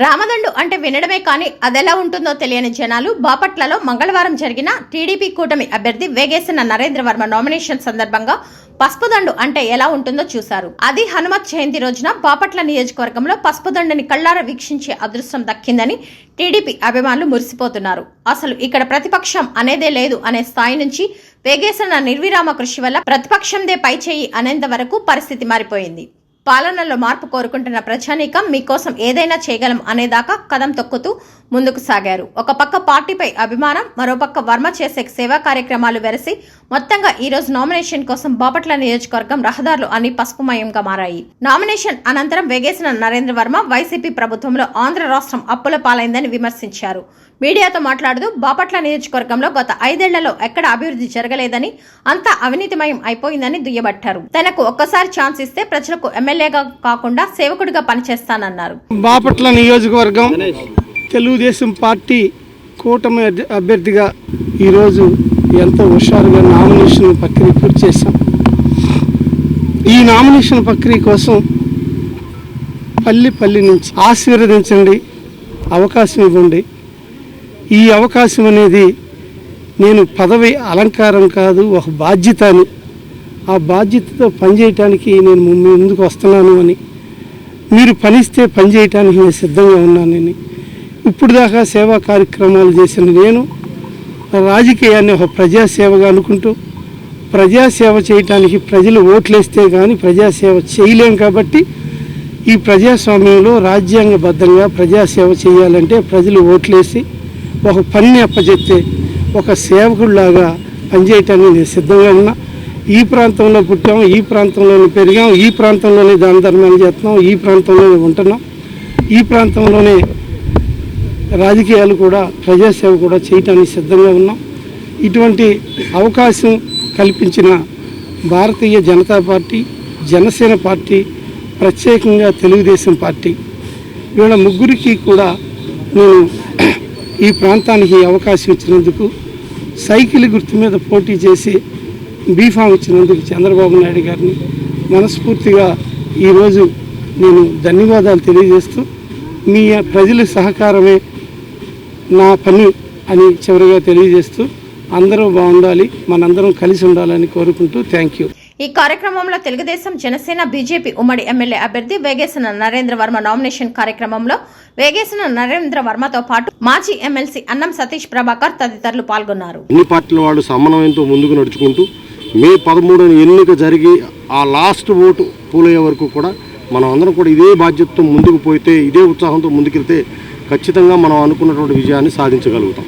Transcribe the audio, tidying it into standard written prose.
రామదండు అంటే వినడమే కానీ అదెలా ఉంటుందో తెలియని జనాలు బాపట్లలో మంగళవారం జరిగిన టీడీపీ కూటమి అభ్యర్థి వేగేసిన నరేంద్ర వర్మ నామినేషన్ సందర్భంగా పసుపుదండు అంటే ఎలా ఉంటుందో చూశారు. అది హనుమత్ జయంతి రోజున బాపట్ల నియోజకవర్గంలో పసుపుదండుని కళ్లారా వీక్షించే అదృష్టం దక్కిందని టీడీపీ అభిమానులు మురిసిపోతున్నారు. అసలు ఇక్కడ ప్రతిపక్షం అనేదే లేదు అనే స్థాయి నుంచి వేగేసిన నిర్విరామ కృషి వల్ల ప్రతిపక్షందే పైచేయి అనేంత వరకు పరిస్థితి మారిపోయింది. పాలనలో మార్పు కోరుకుంటున్న ప్రజానీకం మీకోసం ఏదైనా చేయగలం అనేదాకా కదం తొక్కుతూ ముందుకు సాగారు. ఒక పక్క పార్టీపై అభిమానం, మరోపక్క వర్మ చేసే సేవా కార్యక్రమాలు వెరసి మొత్తంగా ఈ రోజు నామినేషన్ కోసం బాపట్ల నియోజకవర్గం రహదారులు అన్ని పసుపుమయంగా మారాయి. నామినేషన్ అనంతరం వేగేసిన నరేంద్ర వర్మ వైసీపీ ప్రభుత్వంలో ఆంధ్ర రాష్ట్రం అప్పుల పాలైందని విమర్శించారు. మీడియాతో మాట్లాడుతూ బాపట్ల నియోజకవర్గంలో గత 5 ఏళ్లలో ఎక్కడ అభివృద్ధి జరగలేదని, అంతా అవినీతిమయం అయిపోయిందని దుయ్యబట్టారు. తనకు ఒక్కసారి ఛాన్స్ ఇస్తే ప్రజలకు ఎమ్మెల్యేగా కాకుండా సేవకుడిగా పనిచేస్తానన్నారు. బాపట్ల నియోజకవర్గం తెలుగుదేశం పార్టీ కూటమి అభ్యర్థిగా ఈరోజు ఎంతో హుషారుగా నామినేషన్ ప్రక్రియ పూర్తి చేశాం. ఈ నామినేషన్ ప్రక్రియ కోసం పల్లి నుంచి ఆశీర్వదించండి, అవకాశం ఇవ్వండి. ఈ అవకాశం అనేది నేను పదవి అలంకారం కాదు, ఒక బాధ్యత అని, ఆ బాధ్యతతో పనిచేయటానికి నేను ముందుకు వస్తున్నాను అని, మీరు పనిస్తే పనిచేయటానికి నేను సిద్ధంగా ఉన్నానని. ఇప్పుడు దాకా సేవా కార్యక్రమాలు చేసిన నేను రాజకీయాన్ని ఒక ప్రజాసేవగా అనుకుంటూ ప్రజాసేవ చేయటానికి ప్రజలు ఓట్లేస్తే కానీ ప్రజాసేవ చేయలేం. కాబట్టి ఈ ప్రజాస్వామ్యంలో రాజ్యాంగబద్ధంగా ప్రజాసేవ చేయాలంటే ప్రజలు ఓట్లేసి ఒక పనిని అప్పచెప్తే ఒక సేవకుడిలాగా పనిచేయటానికి నేను సిద్ధంగా ఉన్నా. ఈ ప్రాంతంలో పుట్టాం, ఈ ప్రాంతంలోనే పెరిగాం, ఈ ప్రాంతంలోనే దాన ధర్మాలు చేస్తున్నాం, ఈ ప్రాంతంలోనే ఉంటున్నాం, ఈ ప్రాంతంలోనే రాజకీయాలు కూడా ప్రజాసేవ కూడా చేయటానికి సిద్ధంగా ఉన్నాం. ఇటువంటి అవకాశం కల్పించిన భారతీయ జనతా పార్టీ, జనసేన పార్టీ, ప్రత్యేకంగా తెలుగుదేశం పార్టీ, వీళ్ళ ముగ్గురికి కూడా నేను ఈ ప్రాంతానికి అవకాశం ఇచ్చినందుకు, సైకిల్ గుర్తు మీద పోటీ చేసి బీఫామ్ ఇచ్చినందుకు చంద్రబాబు నాయుడు గారిని మనస్ఫూర్తిగా ఈరోజు నేను ధన్యవాదాలు తెలియజేస్తూ, మీ ప్రజల సహకారమే నా పని అని చివరిగా తెలియజేస్తూ, అందరూ బాగుండాలి, మనందరం కలిసి ఉండాలని కోరుకుంటూ థ్యాంక్ యూ. ఈ కార్యక్రమంలో తెలుగుదేశం, జనసేన, బీజేపీ ఉమ్మడి ఎమ్మెల్యే అభ్యర్థి వేగేసిన నరేంద్ర వర్మ నామినేషన్ కార్యక్రమంలో వేగేసిన నరేంద్ర వర్మతో పాటు మాజీ ఎమ్మెల్సీ అన్నం సతీష్ ప్రభాకర్ తదితరులు పాల్గొన్నారు. అన్ని పార్టీల వాళ్ళు సమన్వయంతో ముందుకు నడుచుకుంటూ మే 13న ఎన్నిక జరిగి ఆ లాస్ట్ ఓటు పూలయ్యే వరకు కూడా మనం అందరం కూడా ఇదే బాధ్యతతో ముందుకు పోతే, ఇదే ఉత్సాహంతో ముందుకెళ్తే ఖచ్చితంగా మనం అనుకున్నటువంటి విజయాన్ని సాధించగలుగుతాం.